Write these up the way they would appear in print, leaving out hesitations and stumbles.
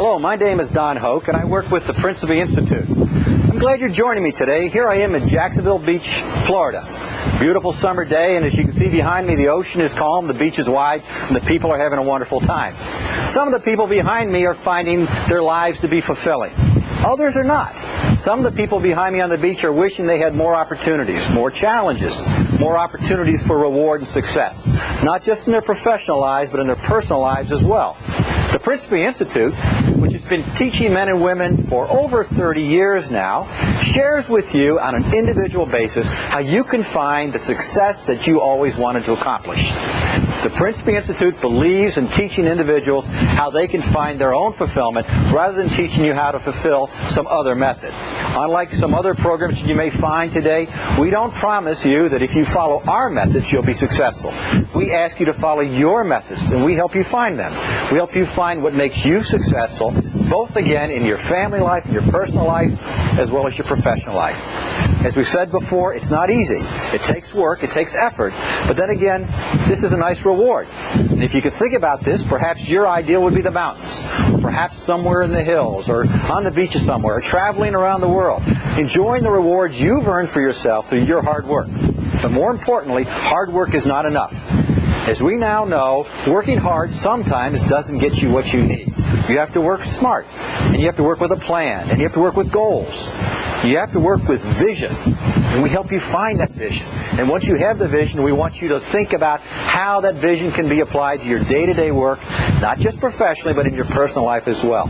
Hello, my name is Don Hoke, and I work with the Principe Institute. I'm glad you're joining me today. Here I am in Jacksonville Beach, Florida. Beautiful summer day, and as you can see behind me, the ocean is calm, the beach is wide, and the people are having a wonderful time. Some of the people behind me are finding their lives to be fulfilling. Others are not. Some of the people behind me on the beach are wishing they had more opportunities, more challenges, more opportunities for reward and success. Not just in their professional lives, but in their personal lives as well. The Principe Institute, which has been teaching men and women for over 30 years now, shares with you on an individual basis how you can find the success that you always wanted to accomplish. The Principe Institute believes in teaching individuals how they can find their own fulfillment rather than teaching you how to fulfill some other method. Unlike some other programs you may find today, we don't promise you that if you follow our methods, you'll be successful. We ask you to follow your methods, and we help you find them. We help you find what makes you successful, both again in your family life, in your personal life, as well as your professional life. As we said before, it's not easy. It takes work, it takes effort, but then again, this is a nice reward. And if you could think about this, perhaps your ideal would be the mountains, or perhaps somewhere in the hills, or on the beaches somewhere, or traveling around the world, enjoying the rewards you've earned for yourself through your hard work. But more importantly, hard work is not enough. As we now know, working hard sometimes doesn't get you what you need. You have to work smart, and you have to work with a plan, and you have to work with goals. You have to work with vision, and we help you find that vision. And once you have the vision, we want you to think about how that vision can be applied to your day-to-day work, not just professionally, but in your personal life as well.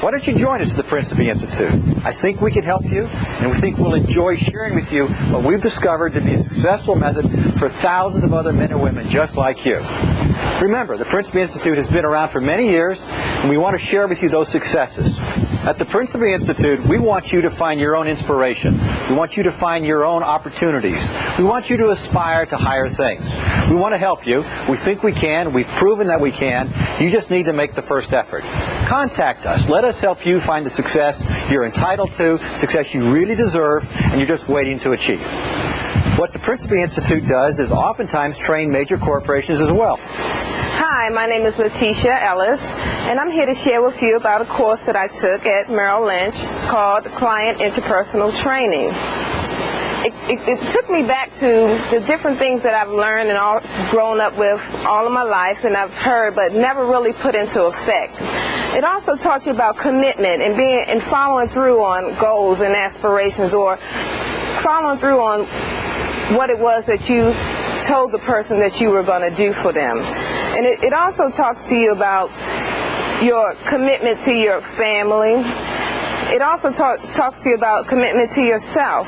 Why don't you join us at the Principe Institute? I think we can help you, and we think we'll enjoy sharing with you what we've discovered to be a successful method for thousands of other men and women just like you. Remember, the Principe Institute has been around for many years, and we want to share with you those successes. At the Principe Institute, we want you to find your own inspiration. We want you to find your own opportunities. We want you to aspire to higher things. We want to help you. We think we can. We've proven that we can. You just need to make the first effort. Contact us. Let us help you find the success you're entitled to, success you really deserve, and you're just waiting to achieve. What the Principe Institute does is oftentimes train major corporations as well. Hi, my name is Letitia Ellis, and I'm here to share with you about a course that I took at Merrill Lynch called Client Interpersonal Training. It took me back to the different things that I've learned and grown up with all of my life, and I've heard but never really put into effect. It also taught you about commitment and following through on goals and aspirations, or following through on what it was that you told the person that you were going to do for them. And it also talks to you about your commitment to your family. It also talks to you about commitment to yourself.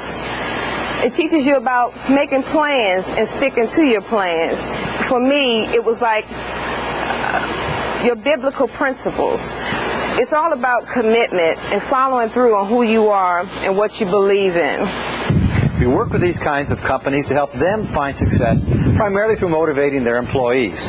It teaches you about making plans and sticking to your plans. For me, it was like your biblical principles. It's all about commitment and following through on who you are and what you believe in. We work with these kinds of companies to help them find success, primarily through motivating their employees.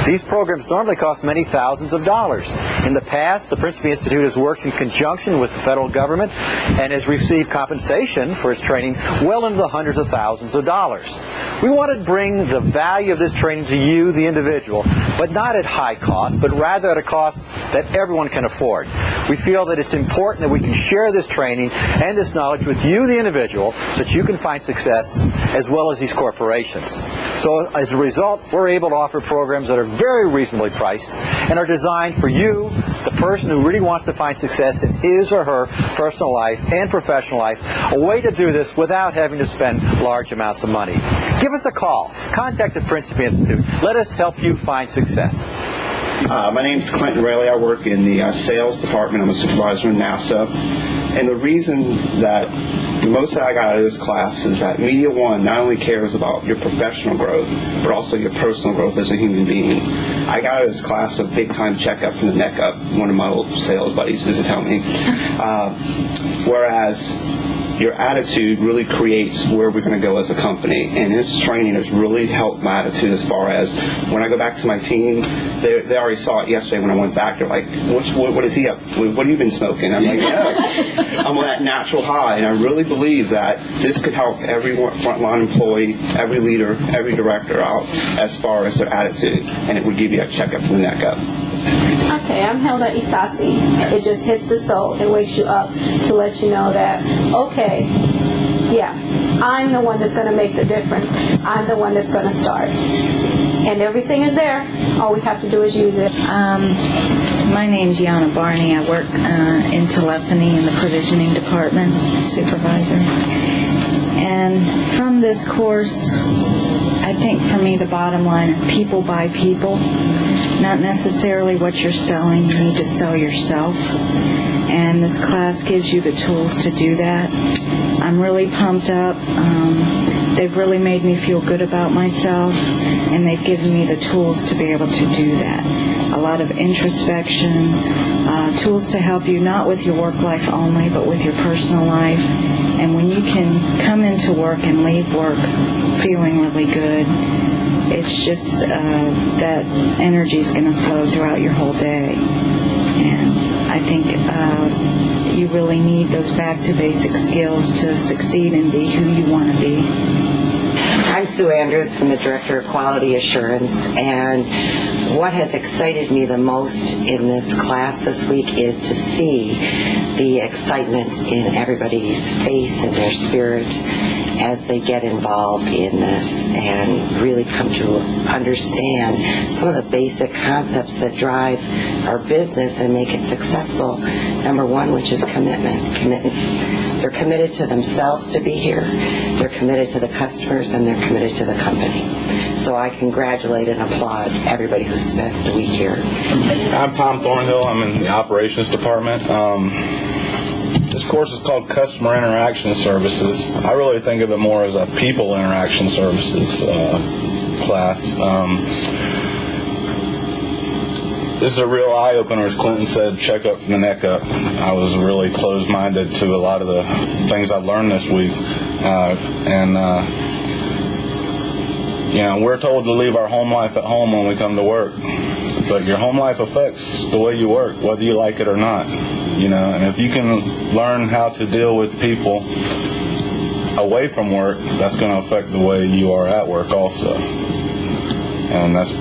These programs normally cost many thousands of dollars. In the past, the Principe Institute has worked in conjunction with the federal government and has received compensation for its training well into the hundreds of thousands of dollars. We want to bring the value of this training to you, the individual, but not at high cost, but rather at a cost that everyone can afford. We feel that it's important that we can share this training and this knowledge with you, the individual, so that you can find success as well as these corporations. So as a result, we're able to offer programs that are very reasonably priced and are designed for you, the person who really wants to find success in his or her personal life and professional life, a way to do this without having to spend large amounts of money. Give us a call. Contact the Principe Institute. Let us help you find success. My name is Clinton Rayleigh. I work in the sales department. I'm a supervisor in NASA. And the reason that the most that I got out of this class is that Media One not only cares about your professional growth, but also your personal growth as a human being. I got out of this class a big-time checkup from the neck up. One of my old sales buddies used to tell me. Whereas your attitude really creates where we're going to go as a company. And this training has really helped my attitude as far as when I go back to my team, they already saw it yesterday when I went back. They're like, what is he up? What have you been smoking? I'm like, yeah. I'm on that natural high. And I really believe that this could help every frontline employee, every leader, every director out as far as their attitude. And it would give you a checkup from the neck up. Okay, I'm Hilda Isasi. It just hits the soul. It wakes you up to let you know that, okay, yeah, I'm the one that's going to make the difference. I'm the one that's going to start. And everything is there. All we have to do is use it. My name's Yana Barney. I work in telephony in the provisioning department, supervisor. And from this course, I think for me the bottom line is people buy people. Not necessarily what you're selling. You need to sell yourself. And this class gives you the tools to do that. I'm really pumped up. They've really made me feel good about myself, and they've given me the tools to be able to do that. A lot of introspection, tools to help you not with your work life only, but with your personal life. And when you can come into work and leave work feeling really good, it's just that energy is going to flow throughout your whole day. And I think you really need those back to basic skills to succeed and be who you want to be. I'm Sue Andrews. I'm the Director of Quality Assurance, and what has excited me the most in this class this week is to see the excitement in everybody's face and their spirit as they get involved in this and really come to understand some of the basic concepts that drive our business and make it successful. Number one, which is commitment. They're committed to themselves to be here, they're committed to the customers, and they're committed to the company. So I congratulate and applaud everybody who spent the week here. I'm Tom Thornhill. I'm in the operations department. This course is called Customer Interaction Services. I really think of it more as a people interaction services class. This is a real eye-opener. As Clinton said, check up from the neck up. I was really closed-minded to a lot of the things I've learned this week. We're told to leave our home life at home when we come to work. But your home life affects the way you work, whether you like it or not. And if you can learn how to deal with people away from work, that's going to affect the way you are at work also. And that's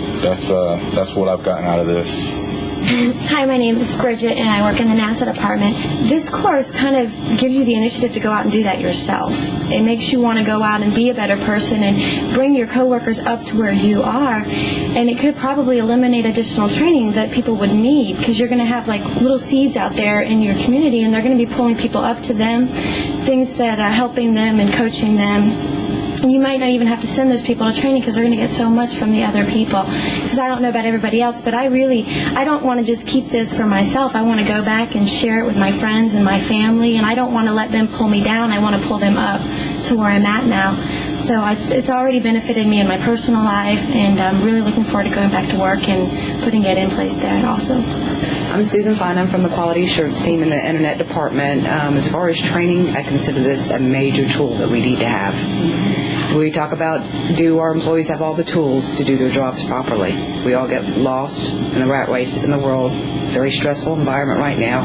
what I've gotten out of this. Hi, my name is Bridget, and I work in the NASA department. This course kind of gives you the initiative to go out and do that yourself. It makes you want to go out and be a better person and bring your coworkers up to where you are. And it could probably eliminate additional training that people would need, because you're going to have like little seeds out there in your community, and they're going to be pulling people up to them, things that are helping them and coaching them. And you might not even have to send those people to training because they're going to get so much from the other people. Because I don't know about everybody else, but I don't want to just keep this for myself. I want to go back and share it with my friends and my family, and I don't want to let them pull me down. I want to pull them up to where I'm at now. So it's already benefited me in my personal life, and I'm really looking forward to going back to work and putting it in place there also. I'm Susan Fine. I'm from the Quality Assurance team in the Internet department. As far as training, I consider this a major tool that we need to have. We talk about, do our employees have all the tools to do their jobs properly? We all get lost in the rat race in the world. Very stressful environment right now.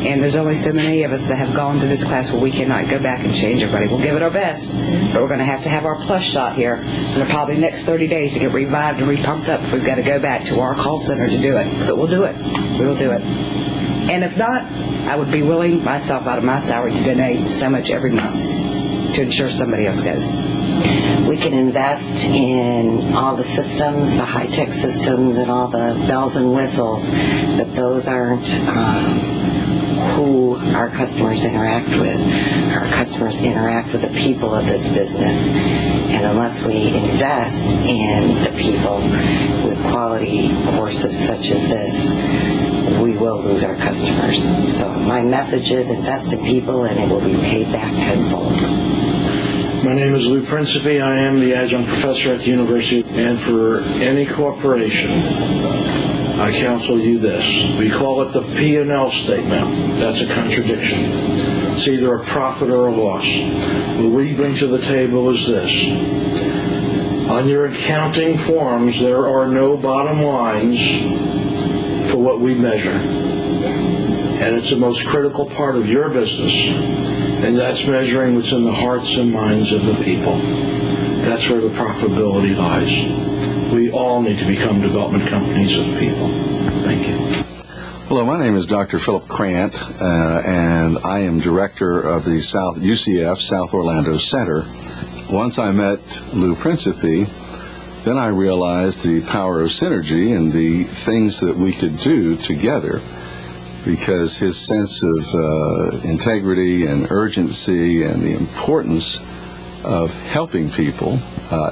And there's only so many of us that have gone to this class where we cannot go back and change everybody. We'll give it our best, but we're going to have our plus shot here in the probably next 30 days to get revived and repumped up if we've got to go back to our call center to do it. But we'll do it. We will do it. And if not, I would be willing myself out of my salary to donate so much every month to ensure somebody else goes. We can invest in all the systems, the high-tech systems, and all the bells and whistles, but those aren't who our customers interact with. Our customers interact with the people of this business, and unless we invest in the people with quality courses such as this, we will lose our customers. So my message is invest in people, and it will be paid back tenfold. My name is Lou Principe. I am the adjunct professor at the university, and for any corporation, I counsel you this. We call it the P&L statement. That's a contradiction. It's either a profit or a loss. What we bring to the table is this. On your accounting forms, there are no bottom lines for what we measure. And it's the most critical part of your business. And that's measuring what's in the hearts and minds of the people. That's where the profitability lies. We all need to become development companies of people. Thank you. Hello, my name is Dr. Philip Krant, and I am director of the UCF South Orlando Center. Once I met Lou Principe, then I realized the power of synergy and the things that we could do together, because his sense of integrity and urgency and the importance of helping people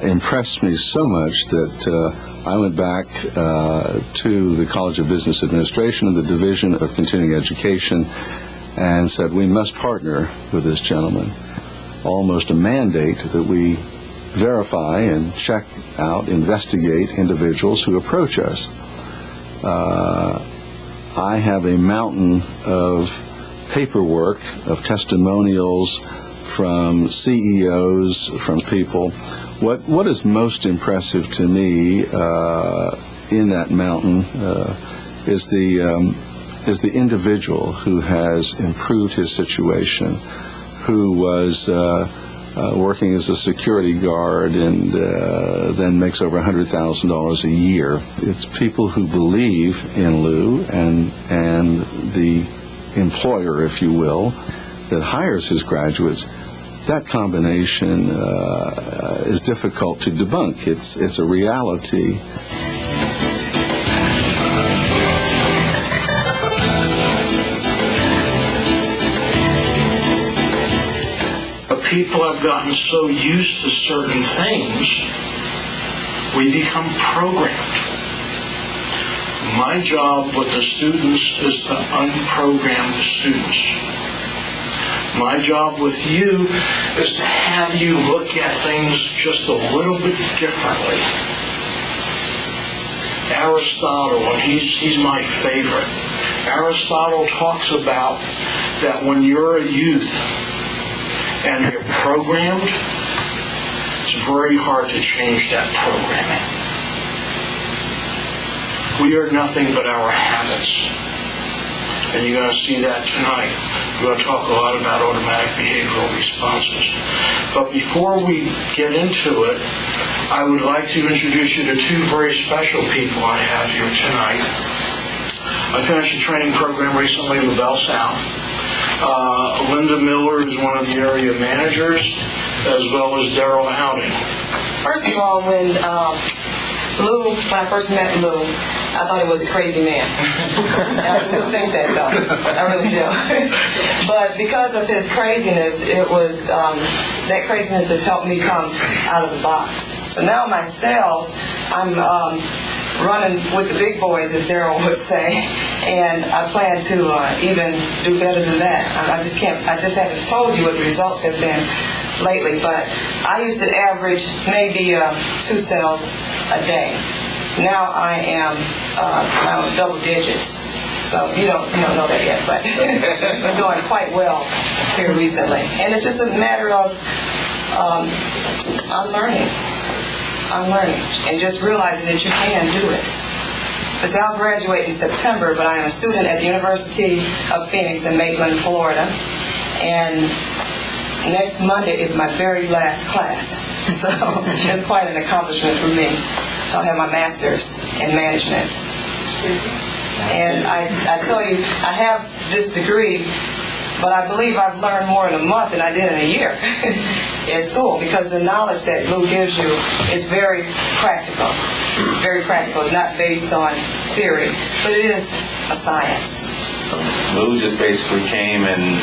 impressed me so much that I went back to the College of Business Administration and the Division of Continuing Education and said, we must partner with this gentleman. Almost a mandate that we verify and check out, investigate individuals who approach us. I have a mountain of paperwork, of testimonials from CEOs, from people. What is most impressive to me in that mountain is the individual who has improved his situation, who was working as a security guard and then makes over $100,000 a year. It's people who believe in Lou and the employer, if you will, that hires his graduates. That combination is difficult to debunk. It's a reality. People have gotten so used to certain things, we become programmed. My job with the students is to unprogram the students. My job with you is to have you look at things just a little bit differently. Aristotle, and he's my favorite. Aristotle talks about that when you're a youth and you're programmed, it's very hard to change that programming. We are nothing but our habits. And you're going to see that tonight. We're going to talk a lot about automatic behavioral responses. But before we get into it, I would like to introduce you to two very special people I have here tonight. I finished a training program recently in LaBelle South. Linda Miller is one of the area managers, as well as Daryl Howdy. First of all, when I first met Lou, I thought he was a crazy man. I still think that, though. I really do. But because of his craziness, it was that craziness has helped me come out of the box. So now myself, I'm running with the big boys, as Daryl would say, and I plan to even do better than that. I just haven't told you what the results have been lately, but I used to average maybe 2 sales a day. Now I am around double digits. So you don't know that yet, but we're doing quite well here recently. And it's just a matter of unlearning, and just realizing that you can do it. So I'll graduate in September, but I am a student at the University of Phoenix in Maitland, Florida. And next Monday is my very last class. So it's quite an accomplishment for me. I'll have my master's in management. And I tell you, I have this degree, but I believe I've learned more in a month than I did in a year at school, because the knowledge that Lou gives you is very practical. Very practical. It's not based on theory, but it is a science. Lou just basically came and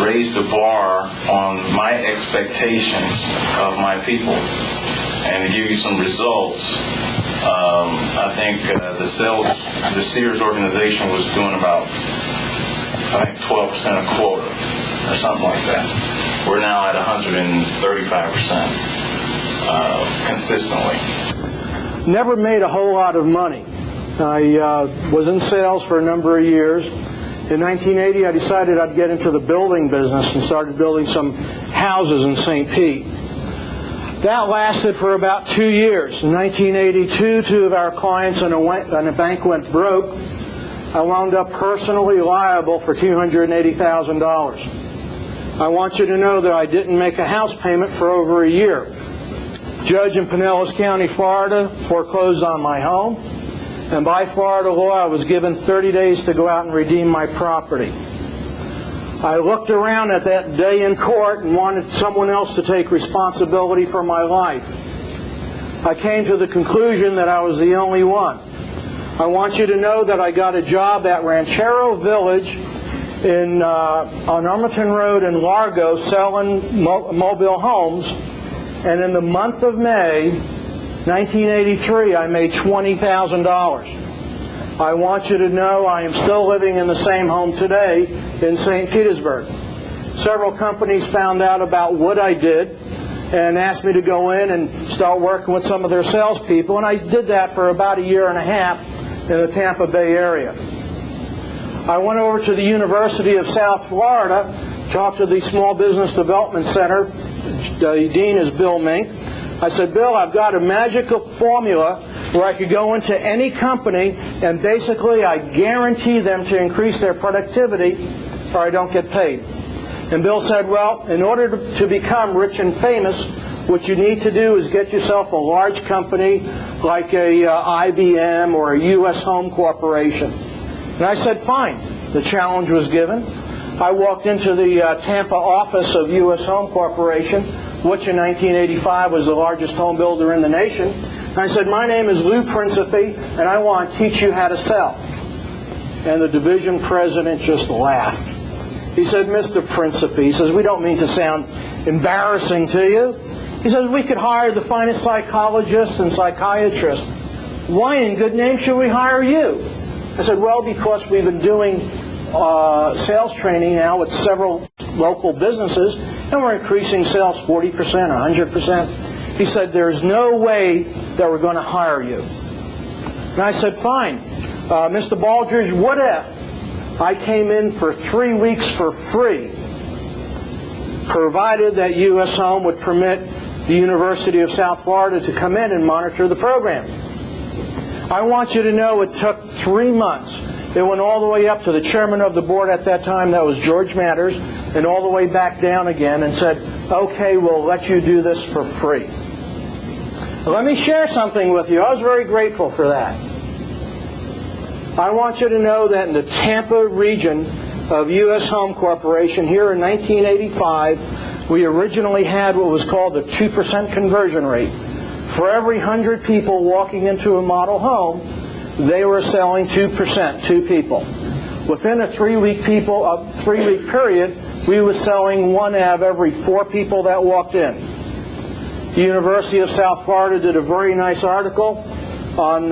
raised the bar on my expectations of my people. And to give you some results, I think the Sears organization was doing about, 12% of quota or something like that. We're now at 135% consistently. Never made a whole lot of money. I was in sales for a number of years. In 1980, I decided I'd get into the building business and started building some houses in St. Pete. That lasted for about 2 years. In 1982, 2 of our clients in a bank went broke. I wound up personally liable for $280,000. I want you to know that I didn't make a house payment for over a year. Judge in Pinellas County, Florida, foreclosed on my home. and by Florida law, I was given 30 days to go out and redeem my property. I looked around at that day in court and wanted someone else to take responsibility for my life. I came to the conclusion that I was the only one. I want you to know that I got a job at Ranchero Village on Armiton Road in Largo selling mobile homes, and in the month of May 1983 I made $20,000. I want you to know I am still living in the same home today in St. Petersburg. Several companies found out about what I did and asked me to go in and start working with some of their salespeople, and I did that for about a year and a half in the Tampa Bay area. I went over to the University of South Florida, talked to the Small Business Development Center. The dean is Bill Mink. I said, Bill, I've got a magical formula where I could go into any company and basically I guarantee them to increase their productivity or I don't get paid. And Bill said, well, in order to become rich and famous, what you need to do is get yourself a large company like a IBM or a U.S. Home Corporation. And I said, fine. The challenge was given. I walked into the Tampa office of U.S. Home Corporation, which in 1985 was the largest home builder in the nation. And I said, my name is Lou Principe, and I want to teach you how to sell. And the division president just laughed. He said, Mr. Principe, he says, we don't mean to sound embarrassing to you. He says, we could hire the finest psychologists and psychiatrists. Why in good name should we hire you? I said, well, because we've been doing sales training now with several local businesses, and we're increasing sales 40%, 100%. He said, there's no way that we're going to hire you. And I said, fine. Mr. Baldridge, what if I came in for 3 weeks for free, provided that U.S. Home would permit the University of South Florida to come in and monitor the program? I want you to know it took 3 months. It went all the way up to the chairman of the board at that time, that was George Matters, and all the way back down again and said, okay, we'll let you do this for free. Let me share something with you. I was very grateful for that. I want you to know that in the Tampa region of U.S. Home Corporation here in 1985, we originally had what was called a 2% conversion rate. For every 100 people walking into a model home, they were selling 2%, 2 people. Within a 3-week period, we were selling 1 out of every 4 people that walked in. The University of South Florida did a very nice article on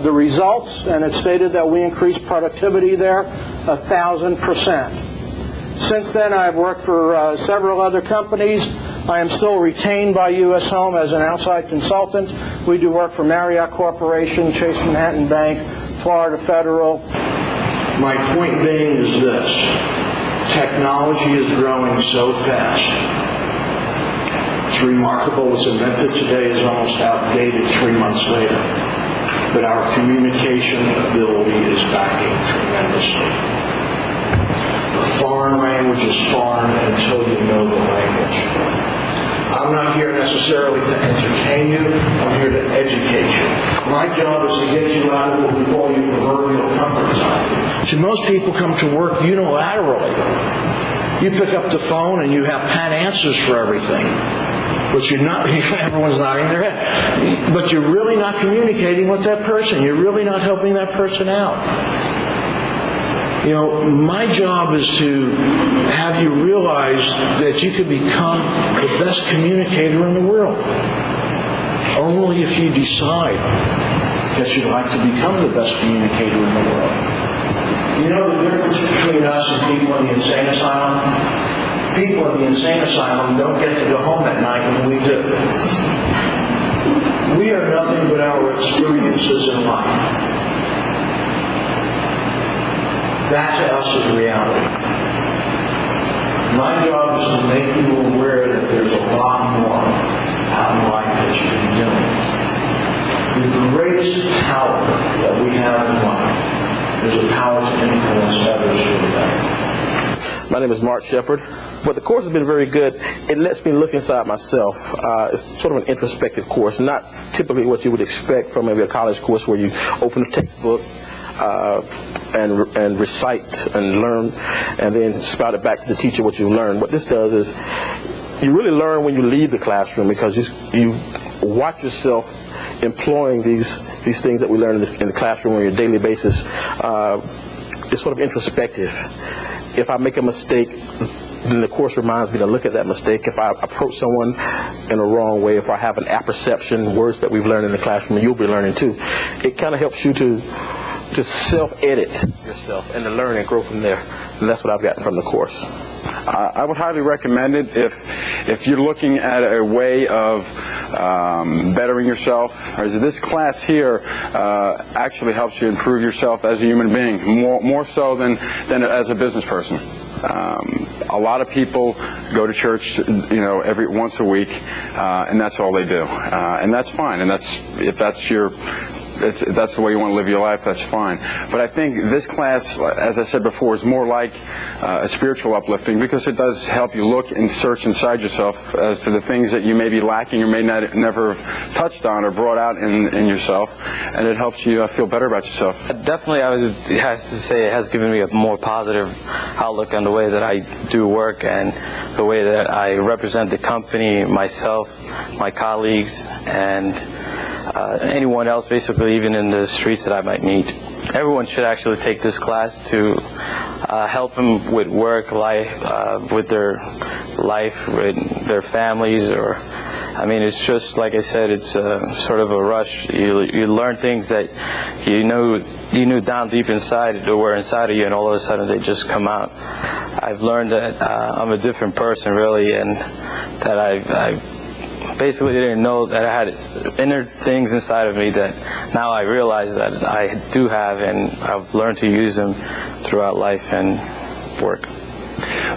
the results, and it stated that we increased productivity there 1,000%. Since then, I've worked for several other companies. I am still retained by U.S. Home as an outside consultant. We do work for Marriott Corporation, Chase Manhattan Bank, Florida Federal. My point being is this. Technology is growing so fast. It's remarkable what's invented today is almost outdated 3 months later. But our communication ability is backing tremendously. A foreign language is foreign until you know the language. I'm not here necessarily to entertain you. I'm here to educate you. My job is to get you out of what we call your proverbial comfort zone. See, most people come to work unilaterally. You pick up the phone and you have pat answers for everything. But you're not, everyone's nodding their head. But you're really not communicating with that person. You're really not helping that person out. You know, my job is to have you realize that you can become the best communicator in the world. Only if you decide that you'd like to become the best communicator in the world. You know the difference between us and people in the insane asylum? People in the insane asylum don't get to go home at night when we do. We are nothing but our experiences in life. That to us is reality. My job is to make you aware that there's a lot more out in life that you can be doing. The greatest power that we have in life is the power to influence others for the better. My name is Mark Shepard. But the course has been very good. It lets me look inside myself. It's sort of an introspective course, not typically what you would expect from maybe a college course where you open a textbook and recite and learn and then spout it back to the teacher what you learned. What this does is you really learn when you leave the classroom, because you watch yourself employing these things that we learn in the classroom on a daily basis. It's sort of introspective. If I make a mistake, then the course reminds me to look at that mistake. If I approach someone in a wrong way, if I have an apperception, words that we've learned in the classroom, and you'll be learning too, it kind of helps you to self-edit yourself and to learn and grow from there. And that's what I've gotten from the course. I would highly recommend it if you're looking at a way of bettering yourself. This class here actually helps you improve yourself as a human being, more so than as a business person. A lot of people go to church, every once a week, and that's all they do, and that's fine. And if that's the way you want to live your life, that's fine. But I think this class, as I said before, is more like a spiritual uplifting, because it does help you look and search inside yourself as to the things that you may be lacking or may not never have touched on or brought out in yourself, and it helps you feel better about yourself. Definitely, it has to say it has given me a more positive outlook on the way that I do work and the way that I represent the company, myself, my colleagues, and anyone else, basically, even in the streets that I might meet. Everyone should actually take this class to help them with work, life, with their life, with their families, it's just, like I said, it's sort of a rush. You learn things that you knew down deep inside, that were inside of you, and all of a sudden they just come out. I've learned that I'm a different person, really, and that I've basically didn't know that I had inner things inside of me that now I realize that I do have, and I've learned to use them throughout life and work.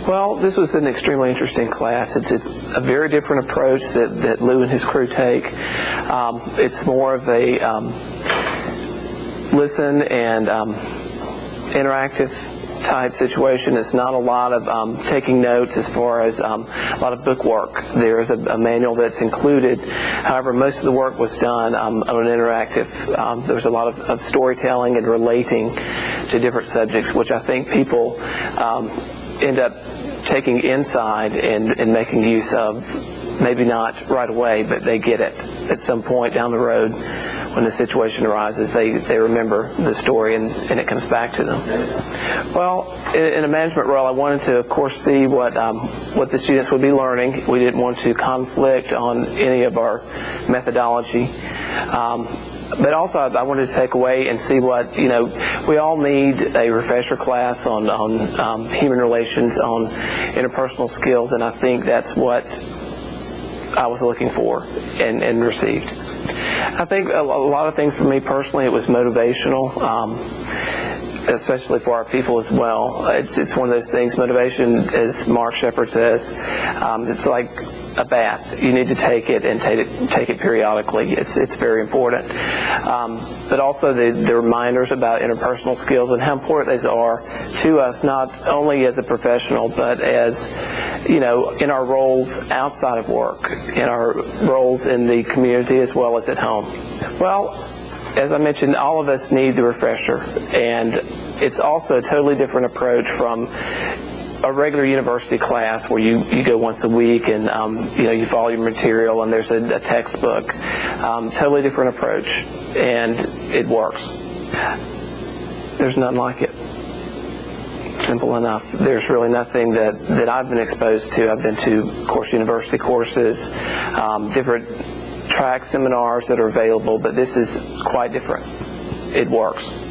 Well, this was an extremely interesting class. It's a very different approach that Lou and his crew take. It's more of a listen and interactive type situation. It's not a lot of taking notes as far as a lot of book work. There is a manual that's included. However, most of the work was done on an interactive. There was a lot of storytelling and relating to different subjects, which I think people end up taking inside and making use of, maybe not right away, but they get it at some point down the road. When the situation arises, they remember the story and it comes back to them. Well, in a management role, I wanted to, of course, see what the students would be learning. We didn't want to conflict on any of our methodology. But also, I wanted to take away and see what, we all need a refresher class on human relations, on interpersonal skills, and I think that's what I was looking for and received. I think a lot of things for me personally, it was motivational, especially for our people as well. It's one of those things, motivation, as Mark Shepard says, it's like a bath. You need to take it and take it periodically. It's very important. But also the reminders about interpersonal skills and how important these are to us, not only as a professional, but as, in our roles outside of work, in our roles in the community as well as at home. Well, as I mentioned, all of us need the refresher, and it's also a totally different approach from a regular university class where you go once a week and you follow your material and there's a textbook. Totally different approach, and it works. There's nothing like it. Simple enough. There's really nothing that I've been exposed to. I've been to, of course, university courses, different track seminars that are available, but this is quite different. It works.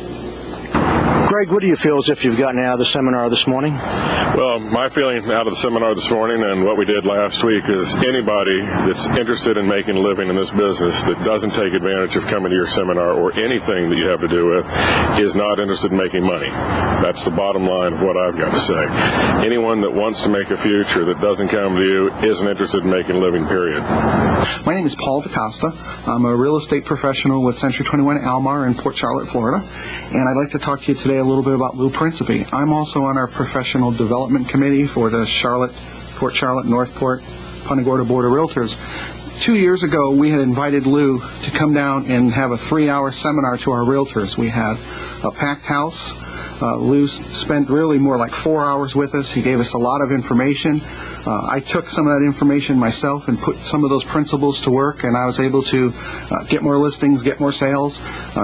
Greg, what do you feel as if you've gotten out of the seminar this morning? Well, my feeling out of the seminar this morning and what we did last week is anybody that's interested in making a living in this business that doesn't take advantage of coming to your seminar or anything that you have to do with is not interested in making money. That's the bottom line of what I've got to say. Anyone that wants to make a future that doesn't come to you isn't interested in making a living, period. My name is Paul DaCosta. I'm a real estate professional with Century 21 Almar in Port Charlotte, Florida, and I'd like to talk to you today a little bit about Lou Principe. I'm also on our professional development committee for the Port Charlotte, Northport, Punta Gorda Board of Realtors. 2 years ago, we had invited Lou to come down and have a 3-hour seminar to our realtors. We had a packed house. Lou spent really more like 4 hours with us. He gave us a lot of information. I took some of that information myself and put some of those principles to work, and I was able to get more listings, get more sales,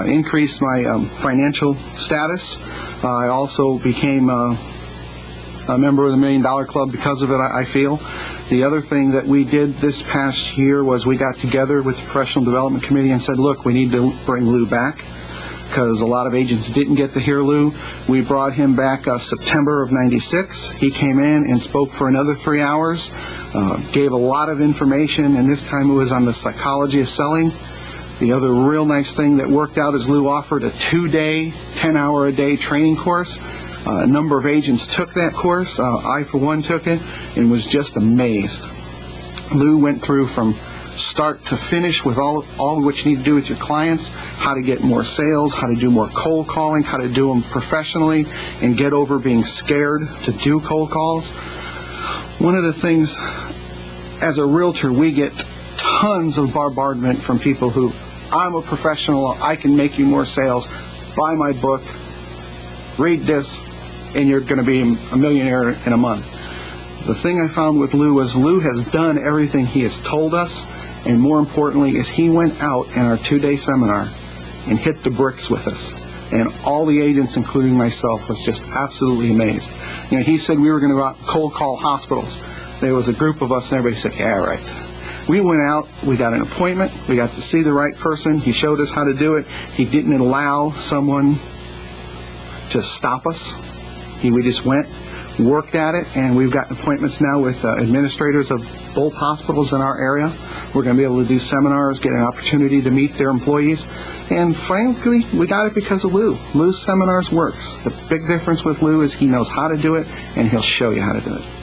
increase my financial status. I also became a member of the $1 Million Club because of it, I feel. The other thing that we did this past year was we got together with the Professional Development Committee and said, look, we need to bring Lou back, because a lot of agents didn't get to hear Lou. We brought him back September of '96. He came in and spoke for another 3 hours, gave a lot of information, and this time it was on the psychology of selling. The other real nice thing that worked out is Lou offered a 2-day, 10-hour-a-day training course. A number of agents took that course. I, for one, took it and was just amazed. Lou went through from start to finish with all what you need to do with your clients, how to get more sales, how to do more cold calling, how to do them professionally, and get over being scared to do cold calls. One of the things, as a realtor, we get tons of bombardment from people who, I'm a professional, I can make you more sales, buy my book, read this, and you're going to be a millionaire in a month. The thing I found with Lou is Lou has done everything he has told us, and more importantly is he went out in our 2-day seminar and hit the bricks with us. And all the agents, including myself, was just absolutely amazed. You know, he said we were going to go out and cold call hospitals. There was a group of us, and everybody said, yeah, right. We went out, we got an appointment, we got to see the right person, he showed us how to do it. He didn't allow someone to stop us. We just went, worked at it, and we've got appointments now with administrators of both hospitals in our area. We're going to be able to do seminars, get an opportunity to meet their employees, and frankly, we got it because of Lou. Lou's seminars works. The big difference with Lou is he knows how to do it, and he'll show you how to do it.